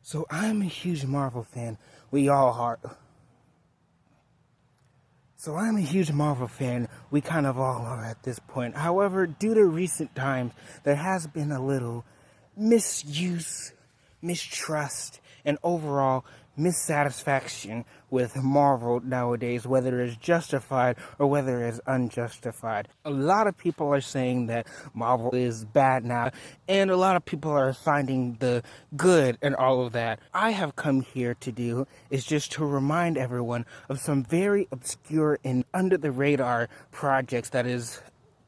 So I'm a huge Marvel fan. We all are. So I'm a huge Marvel fan. We kind of all are at this point. However, due to recent times, there has been a little misuse, mistrust, and overall missatisfaction with Marvel nowadays, whether it's justified or whether it's unjustified. A lot of people are saying that Marvel is bad now, and a lot of people are finding the good and all of that. I have come here to do is just to remind everyone of some very obscure and under the radar projects that is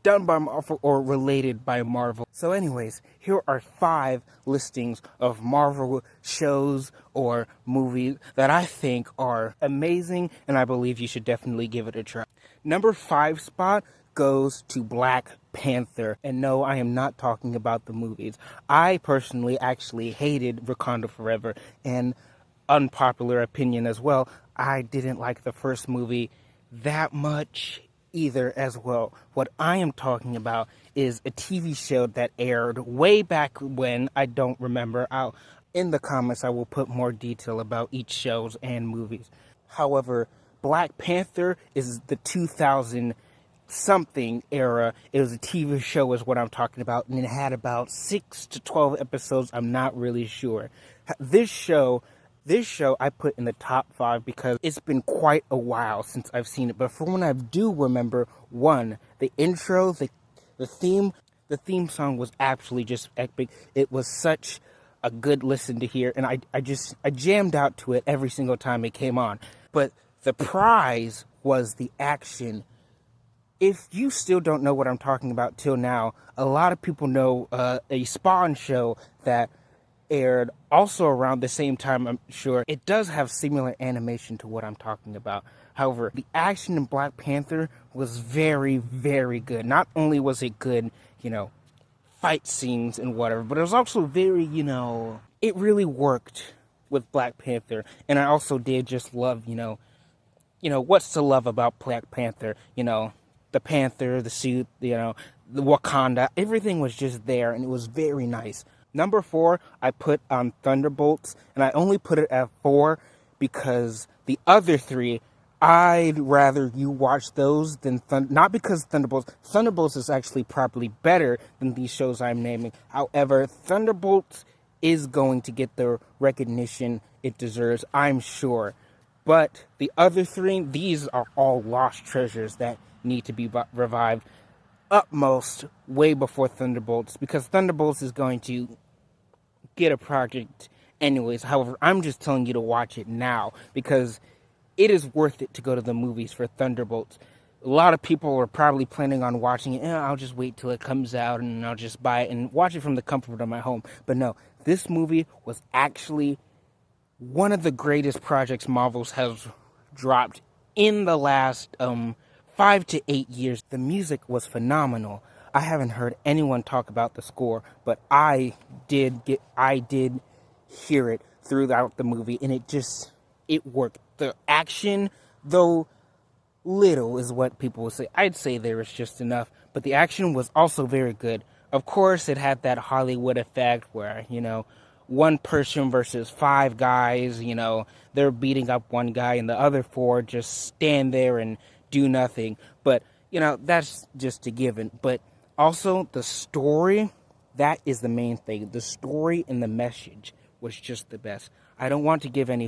done by Marvel or related by Marvel. So anyways, here are 5 listings of Marvel shows or movies that I think are amazing and I believe you should definitely give it a try. Number 5 spot goes to Black Panther. And no, I am not talking about the movies. I personally actually hated Wakanda Forever, and unpopular opinion as well, I didn't like the first movie that much either as well. What I am talking about is a TV show that aired way back when. I don't remember. In the comments I will put more detail about each shows and movies. However, Black Panther is the 2000 something era. It was a TV show is what I'm talking about, and it had about 6 to 12 episodes. I'm not really sure. This show I put in the top 5 because it's been quite a while since I've seen it. But from what I do remember, one, the intro, the theme song was actually just epic. It was such a good listen to hear, and I jammed out to it every single time it came on. But the prize was the action. If you still don't know what I'm talking about till now, a lot of people know a Spawn show that aired also around the same time, I'm sure. It does have similar animation to what I'm talking about. However, the action in Black Panther was very, very good. Not only was it good, fight scenes and whatever, but it was also very, it really worked with Black Panther. And I also did just love, what's to love about Black Panther? The Panther, the suit, the Wakanda, everything was just there, and it was very nice. Number 4, I put on Thunderbolts, and I only put it at 4 because the other 3, I'd rather you watch those than not because Thunderbolts is actually probably better than these shows I'm naming. However, Thunderbolts is going to get the recognition it deserves, I'm sure. But the other 3, these are all lost treasures that need to be revived utmost way before Thunderbolts, because Thunderbolts is going to get a project anyways. However, I'm just telling you to watch it now because it is worth it to go to the movies for Thunderbolts. A lot of people are probably planning on watching it. I'll just wait till it comes out and I'll just buy it and watch it from the comfort of my home. But no, this movie was actually one of the greatest projects Marvel's has dropped in the last 5 to 8 years. The music was phenomenal. I haven't heard anyone talk about the score, but I did hear it throughout the movie, and it worked. The action, though little is what people will say. I'd say there was just enough, but the action was also very good. Of course, it had that Hollywood effect where, one person versus 5 guys, they're beating up one guy and the other 4 just stand there and do nothing. But, that's just a given. But also, the story, that is the main thing. The story and the message was just the best. I don't want to give any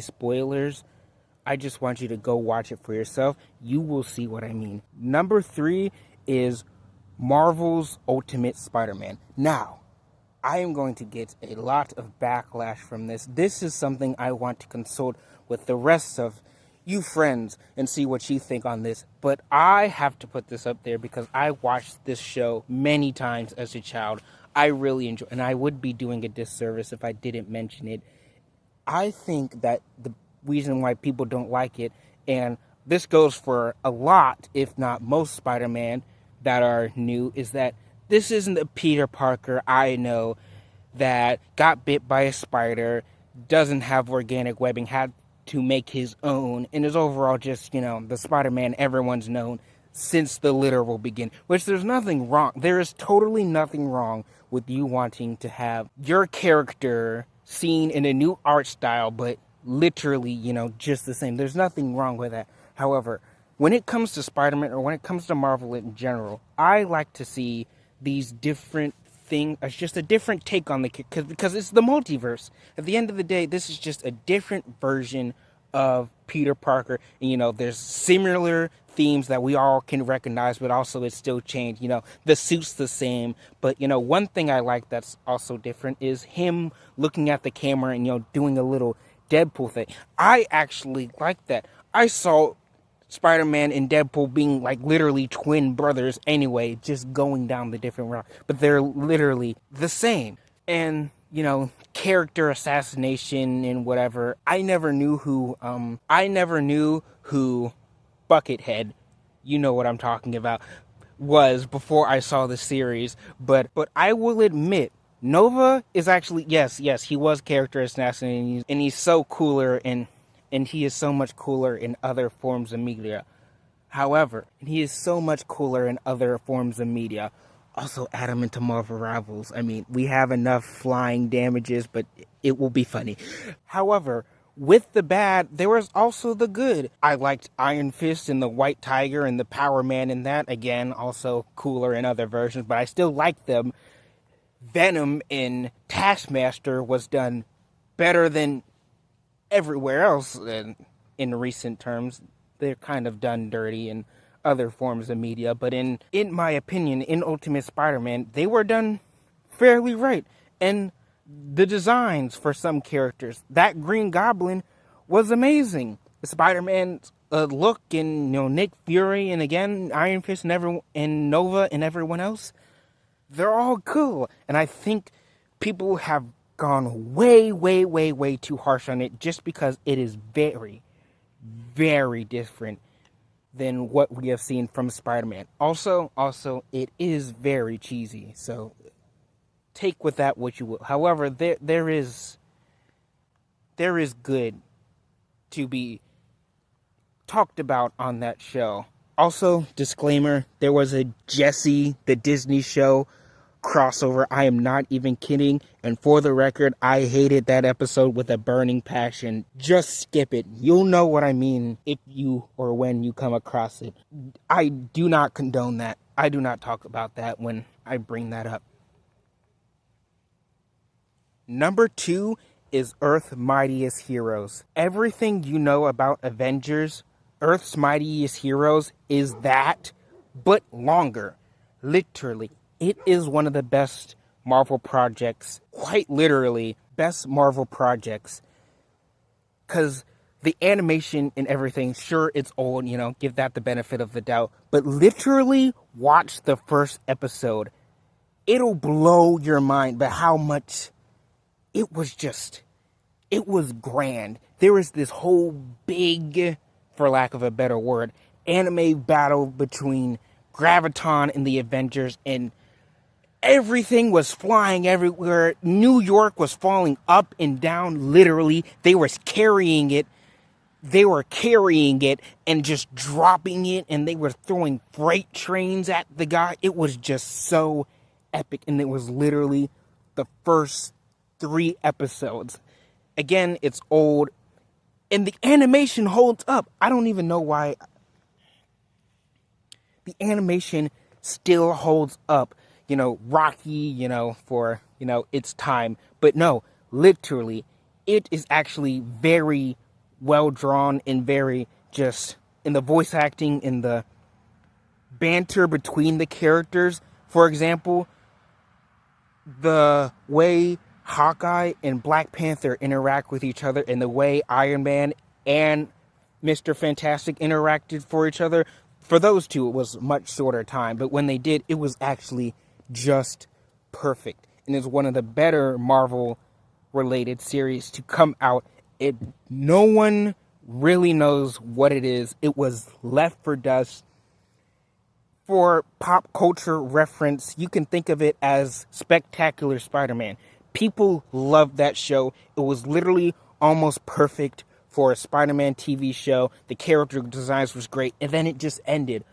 spoilers. I just want you to go watch it for yourself. You will see what I mean. Number 3 is Marvel's Ultimate Spider-Man. Now, I am going to get a lot of backlash from this. This is something I want to consult with the rest of you friends and see what you think on this. But I have to put this up there because I watched this show many times as a child. I really enjoy, and I would be doing a disservice if I didn't mention it. I think that the reason why people don't like it, and this goes for a lot, if not most Spider-Man that are new, is that this isn't the Peter Parker I know that got bit by a spider, doesn't have organic webbing, had to make his own, and is overall just, the Spider-Man everyone's known. since the literal beginning, which there's nothing wrong. There is totally nothing wrong with you wanting to have your character seen in a new art style, but literally, just the same. There's nothing wrong with that. However, when it comes to Spider-Man or when it comes to Marvel in general, I like to see these different things as just a different take on the because it's the multiverse. At the end of the day, this is just a different version of Peter Parker. And, there's similar themes that we all can recognize, but also it's still changed. The suit's the same, but one thing I like that's also different is him looking at the camera and doing a little Deadpool thing. I actually like that. I saw Spider-Man and Deadpool being like literally twin brothers anyway, just going down the different route, but they're literally the same. And character assassination and whatever. I never knew who Buckethead, you know what I'm talking about, was before I saw the series. But I will admit, Nova is actually, yes, he was character assassinating, and he's so cooler, and he is so much cooler in other forms of media. However, he is so much cooler in other forms of media. Also, add him into Marvel Rivals. I mean, we have enough flying damages, but it will be funny. However, with the bad, there was also the good. I liked Iron Fist and the White Tiger and the Power Man in that. Again, also cooler in other versions, but I still like them. Venom in Taskmaster was done better than everywhere else in recent terms. They're kind of done dirty in other forms of media, but in my opinion, in Ultimate Spider-Man, they were done fairly right. And the designs for some characters, that Green Goblin was amazing. The Spider-Man's look, and Nick Fury, and again Iron Fist, and Nova, and everyone else, they're all cool. And I think people have gone way, way, way, way too harsh on it just because it is very, very different than what we have seen from Spider-Man. Also, it is very cheesy, so take with that what you will. However, there is good to be talked about on that show. Also, disclaimer, there was a Jessie, the Disney show crossover. I am not even kidding. And for the record, I hated that episode with a burning passion. Just skip it. You'll know what I mean if you or when you come across it. I do not condone that. I do not talk about that when I bring that up. Number 2 is Earth's Mightiest Heroes. Everything you know about Avengers, Earth's Mightiest Heroes is that, but longer. Literally. It is one of the best Marvel projects, quite literally, best Marvel projects. Because the animation and everything, sure, it's old, give that the benefit of the doubt. But literally, watch the first episode. It'll blow your mind by how much it was grand. There was this whole big, for lack of a better word, anime battle between Graviton and the Avengers, and everything was flying everywhere. New York was falling up and down, literally. They were carrying it and just dropping it, and they were throwing freight trains at the guy. It was just so epic, and it was literally the first 3 episodes. Again, it's old, and the animation holds up. I don't even know why. The animation still holds up. Rocky, for, its time. But no, literally, it is actually very well drawn and very just in the voice acting, in the banter between the characters. For example, the way Hawkeye and Black Panther interact with each other, and the way Iron Man and Mr. Fantastic interacted for each other. For those two, it was much shorter time, but when they did, it was actually just perfect. And it's one of the better Marvel-related series to come out. No one really knows what it is. It was left for dust. For pop culture reference, you can think of it as Spectacular Spider-Man. People loved that show. It was literally almost perfect for a Spider-Man TV show. The character designs was great, and then it just ended.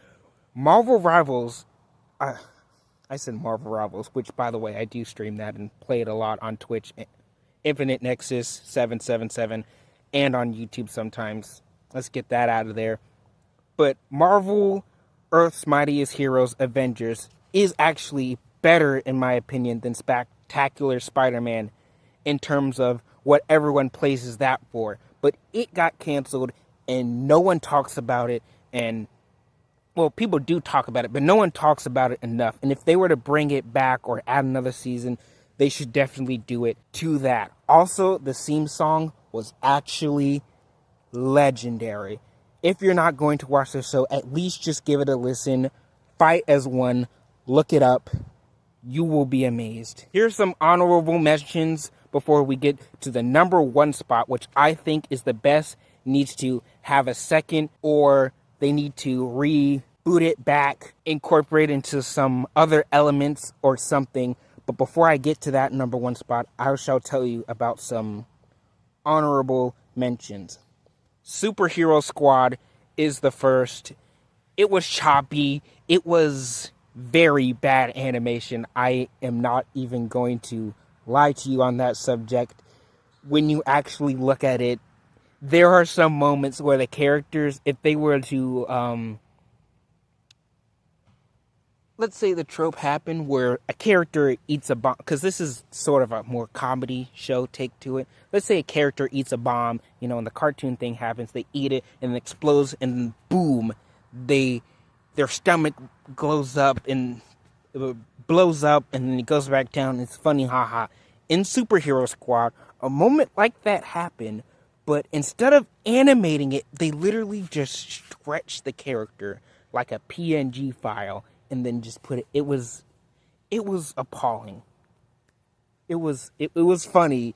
Marvel Rivals, I said Marvel Rivals, which, by the way, I do stream that and play it a lot on Twitch, Infinite Nexus 777, and on YouTube sometimes. Let's get that out of there. But Marvel Earth's Mightiest Heroes Avengers is actually better, in my opinion, than Spectacular Spider-Man in terms of what everyone places that for. But it got canceled, and no one talks about it, and well, people do talk about it, but no one talks about it enough. And if they were to bring it back or add another season, they should definitely do it to that. Also, the theme song was actually legendary. If you're not going to watch the show, at least just give it a listen. Fight as one. Look it up. You will be amazed. Here's some honorable mentions before we get to the number one spot, which I think is the best. Needs to have a second, or they need to reboot it back, incorporate into some other elements or something. But before I get to that number one spot, I shall tell you about some honorable mentions. Superhero Squad is the first. It was choppy. It was very bad animation. I am not even going to lie to you on that subject. When you actually look at it, there are some moments where the characters, if they were to, let's say the trope happened where a character eats a bomb, because this is sort of a more comedy show take to it. Let's say a character eats a bomb, and the cartoon thing happens, they eat it, and it explodes, and boom, their stomach glows up, and it blows up, and then it goes back down. It's funny, haha. In Superhero Squad, a moment like that happened, but instead of animating it, they literally just stretched the character like a PNG file and then just put it. It was appalling. It was funny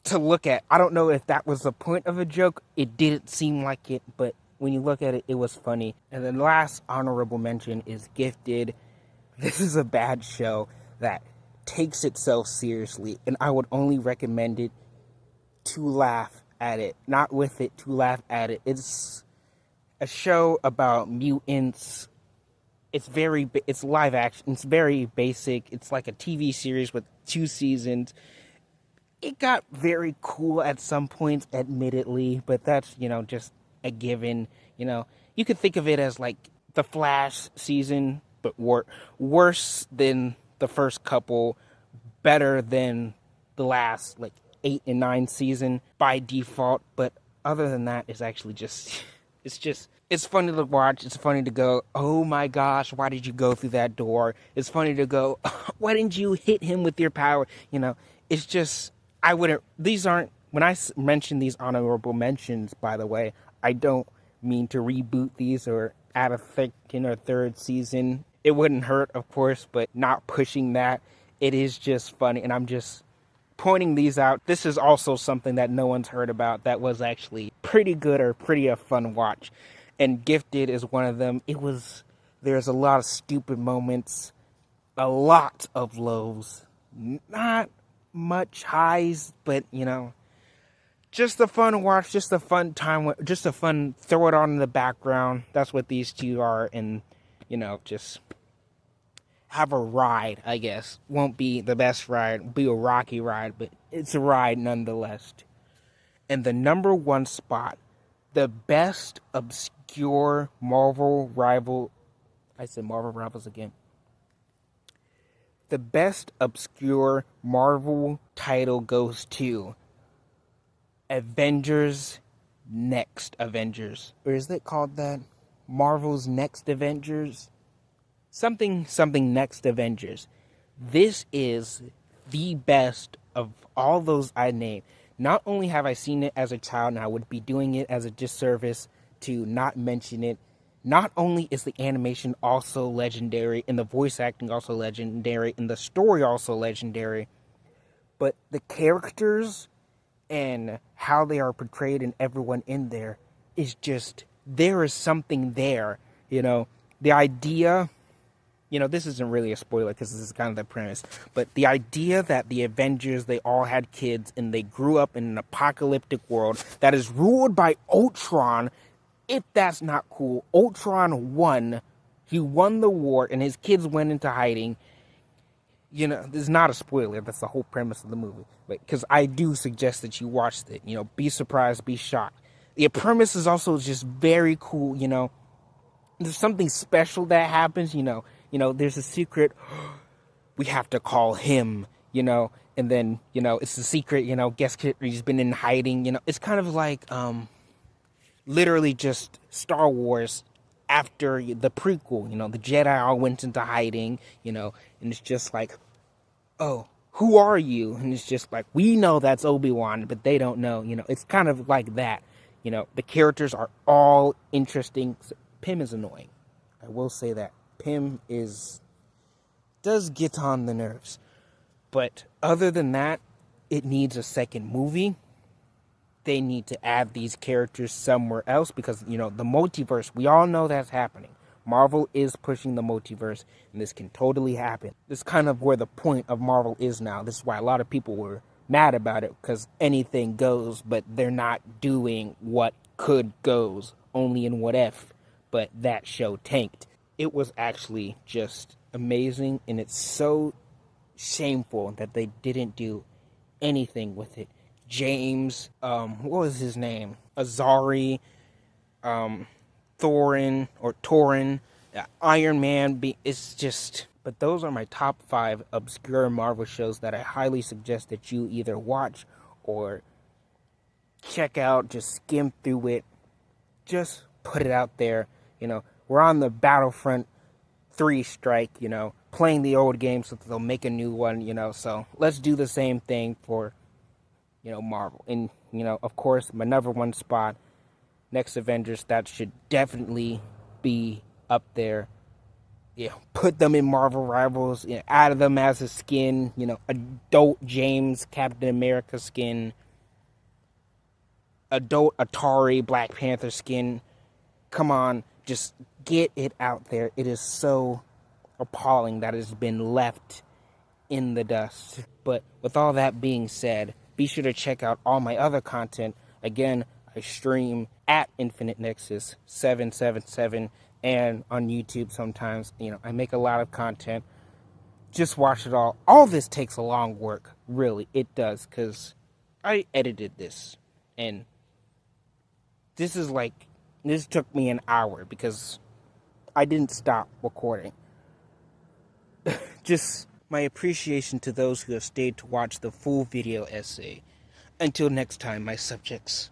to look at. I don't know if that was the point of a joke. It didn't seem like it, but when you look at it, it was funny. And the last honorable mention is Gifted. This is a bad show that takes itself seriously, and I would only recommend it to laugh at it, not with it, to laugh at it. It's a show about mutants. It's live action. It's very basic. It's like a TV series with 2 seasons. It got very cool at some points, admittedly, but that's, just a given. You could think of it as like the Flash season, but worse than the first couple, better than the last, 8 and 9 season by default. But other than that, it's actually it's funny to watch. It's funny to go, oh my gosh, why did you go through that door? It's funny to go, why didn't you hit him with your power? It's just, when I mention these honorable mentions, by the way, I don't mean to reboot these or add a second or third season. It wouldn't hurt, of course, but not pushing that. It is just funny, and I'm just pointing these out. This is also something that no one's heard about that was actually pretty good or pretty a fun watch. And Gifted is one of them. There's a lot of stupid moments, a lot of lows, not much highs, but just a fun watch, just a fun time, just a fun throw it on in the background. That's what these two are, and just have a ride, I guess. Won't be the best ride, it'll be a rocky ride, but it's a ride nonetheless. And the number one spot, the best obscure Marvel rival, I said Marvel Rivals again. The best obscure Marvel title goes to Avengers Next Avengers. Or is it called that? Marvel's Next Avengers? Something Next Avengers. This is the best of all those I named. Not only have I seen it as a child, and I would be doing it as a disservice to not mention it, not only is the animation also legendary, and the voice acting also legendary, and the story also legendary, but the characters and how they are portrayed and everyone in there is just, there is something there, the idea, this isn't really a spoiler because this is kind of the premise, but the idea that the Avengers, they all had kids and they grew up in an apocalyptic world that is ruled by Ultron. If that's not cool, Ultron won He won the war, and his kids went into hiding. You know, this is not a spoiler. That's the whole premise of the movie. But because I do suggest that you watch it. You know, be surprised, be shocked. The premise is also just very cool. You know, there's something special that happens. You know, there's a secret. We have to call him. You know, and then it's a secret. You know, guest he's been in hiding. You know, it's kind of like literally just Star Wars after the prequel. You know, the Jedi all went into hiding. You know, and it's just like, oh, who are you? And it's just like, we know that's Obi-Wan, but they don't know. You know, it's kind of like that. You know, the characters are all interesting. Pym is annoying. I will say that. Pym does get on the nerves. But other than that, it needs a second movie. They need to add these characters somewhere else because, the multiverse, we all know that's happening. Marvel is pushing the multiverse, and this can totally happen. This is kind of where the point of Marvel is now. This is why a lot of people were mad about it, because anything goes, but they're not doing what could goes, only in What If. But that show tanked. It was actually just amazing, and it's so shameful that they didn't do anything with it. James, what was his name? Azari, Thorin, Iron Man. It's just, but those are my top 5 obscure Marvel shows that I highly suggest that you either watch or check out. Just skim through it. Just put it out there. We're on the Battlefront 3 strike, playing the old game so they'll make a new one, so let's do the same thing for Marvel. And, of course, my number one spot, next Avengers, that should definitely be up there. Put them in Marvel Rivals, add them as a skin, adult James, Captain America skin, adult Atari, Black Panther skin. Come on, just get it out there. It is so appalling that it's been left in the dust. But with all that being said, be sure to check out all my other content. Again, I stream at Infinite Nexus 777 and on YouTube sometimes. I make a lot of content. Just watch it all. All this takes a long work. Really, it does, because I edited this. And this took me an hour because I didn't stop recording. Just my appreciation to those who have stayed to watch the full video essay. Until next time, my subjects.